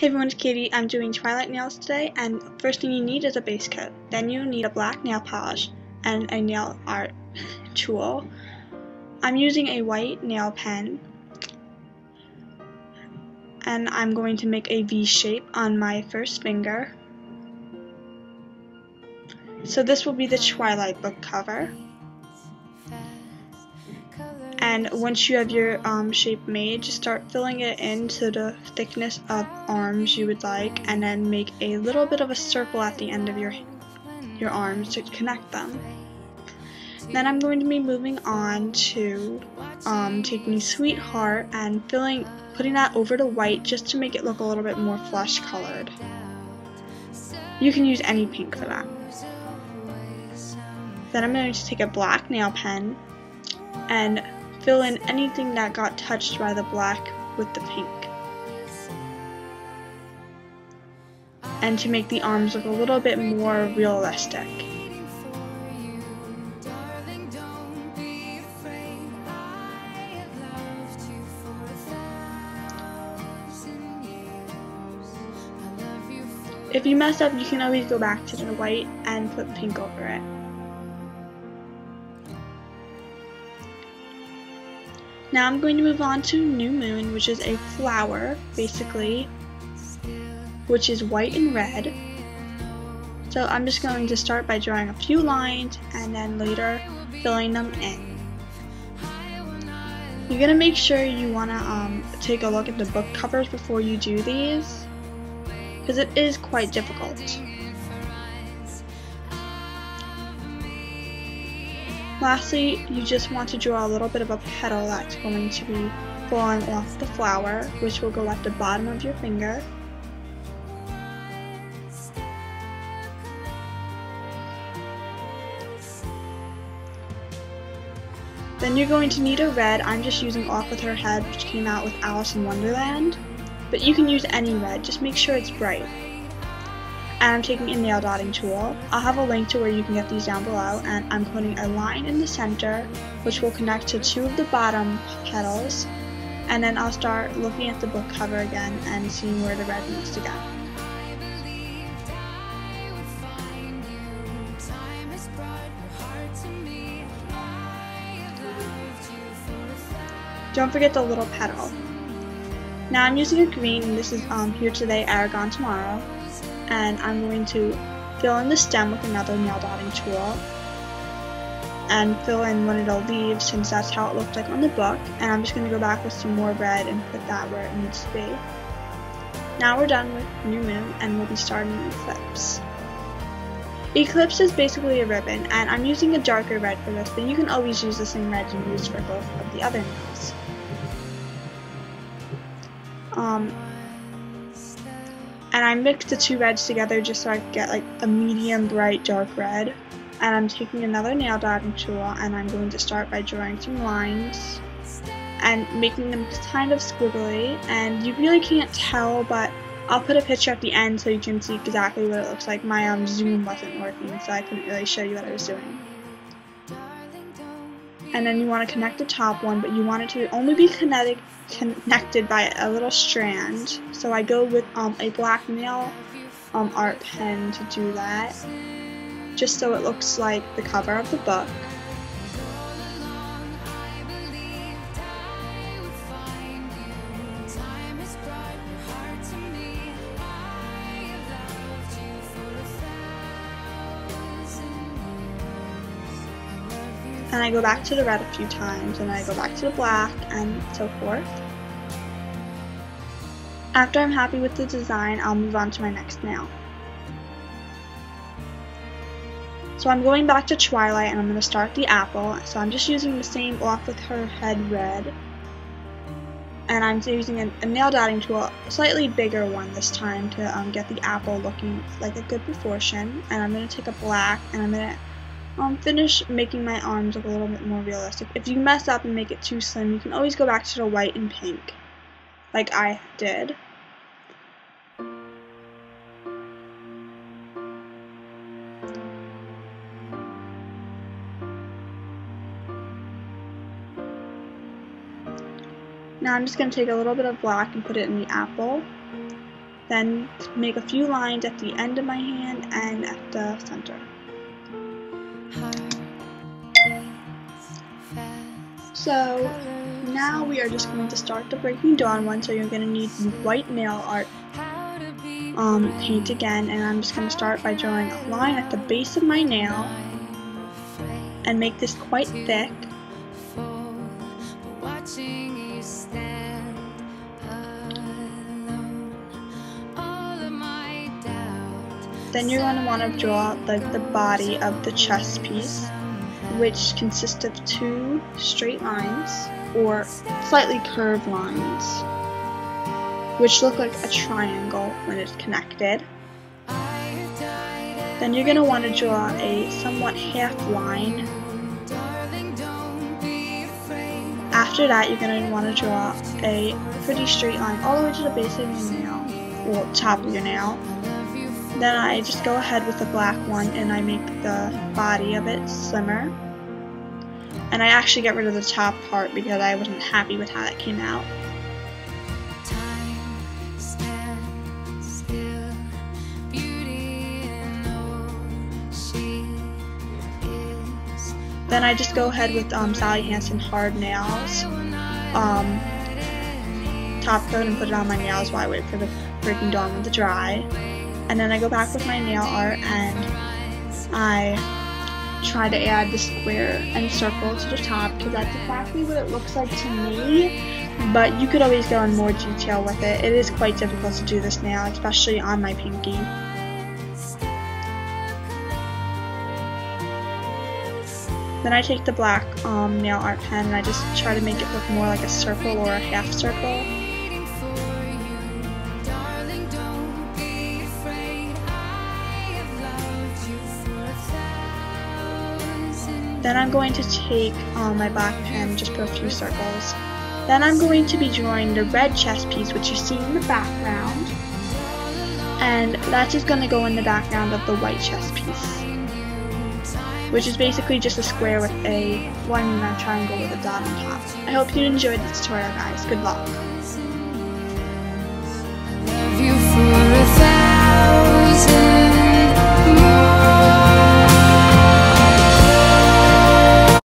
Hey everyone, it's Katie. I'm doing Twilight nails today, and first thing you need is a base coat. Then you need a black nail polish and a nail art tool. I'm using a white nail pen, and I'm going to make a V shape on my first finger. So this will be the Twilight book cover. And once you have your shape made, just start filling it into the thickness of arms you would like, and then make a little bit of a circle at the end of your arms to connect them. Then I'm going to be moving on to taking Sweet Heart and putting that over the white just to make it look a little bit more flesh colored. You can use any pink for that. Then I'm going to take a black nail pen and fill in anything that got touched by the black with the pink. And to make the arms look a little bit more realistic. If you mess up, you can always go back to the white and put pink over it. Now I'm going to move on to New Moon, which is a flower, basically, which is white and red. So I'm just going to start by drawing a few lines and then later filling them in. You're going to make sure you want to take a look at the book covers before you do these, because it is quite difficult. Lastly, you just want to draw a little bit of a petal that's going to be falling off the flower, which will go at the bottom of your finger. Then you're going to need a red. I'm just using Off With Her Head, which came out with Alice in Wonderland. But you can use any red, just make sure it's bright. And I'm taking a nail dotting tool. I'll have a link to where you can get these down below, and I'm putting a line in the center which will connect to two of the bottom petals, and then I'll start looking at the book cover again and seeing where the red needs to go. Don't forget the little petal. Now I'm using a green, and this is Here Today, Aragon Tomorrow. And I'm going to fill in the stem with another nail dotting tool and fill in one of the leaves, since that's how it looked like on the book, and I'm just going to go back with some more red and put that where it needs to be. Now we're done with New Moon, and we'll be starting Eclipse. Eclipse is basically a ribbon, and I'm using a darker red for this, but you can always use the same red you used for both of the other nails. And I mixed the two reds together just so I could get like a medium bright dark red. And I'm taking another nail dotting tool, and I'm going to start by drawing some lines and making them kind of squiggly. And you really can't tell, but I'll put a picture at the end so you can see exactly what it looks like. My zoom wasn't working, so I couldn't really show you what I was doing. And then you want to connect the top one, but you want it to only be connected by a little strand. So I go with a black nail art pen to do that, just so it looks like the cover of the book. And I go back to the red a few times, and I go back to the black, and so forth. After I'm happy with the design, I'll move on to my next nail. So I'm going back to Twilight, and I'm going to start the apple. So I'm just using the same Off With Her Head red. And I'm using a nail dotting tool, a slightly bigger one this time, to get the apple looking like a good proportion. And I'm going to take a black, and I'm going to finish making my arms look a little bit more realistic. If you mess up and make it too slim, you can always go back to the white and pink, like I did. Now I'm just going to take a little bit of black and put it in the apple. Then make a few lines at the end of my hand and at the center. So now we are just going to start the Breaking Dawn one, so you're going to need white nail art paint again, and I'm just going to start by drawing a line at the base of my nail and make this quite thick. Then you're going to want to draw the body of the chest piece, which consists of 2 straight lines, or slightly curved lines, which look like a triangle when it's connected. Then you're going to want to draw a somewhat half line. After that, you're going to want to draw a pretty straight line all the way to the base of your nail, or top of your nail. Then I just go ahead with the black one and I make the body of it slimmer. And I actually get rid of the top part because I wasn't happy with how that came out. Then I just go ahead with Sally Hansen hard nails, top coat, and put it on my nails while I wait for the Breaking Dawn one to dry. And then I go back with my nail art and I try to add the square and circle to the top, because that's exactly what it looks like to me, but you could always go in more detail with it. It is quite difficult to do this now, especially on my pinky. Then I take the black nail art pen and I just try to make it look more like a circle or a half circle. Then I'm going to take my black pen and just put a few circles. Then I'm going to be drawing the red chest piece, which you see in the background. And that's just going to go in the background of the white chest piece, which is basically just a square with a one triangle with a dot on top. I hope you enjoyed the tutorial, guys. Good luck.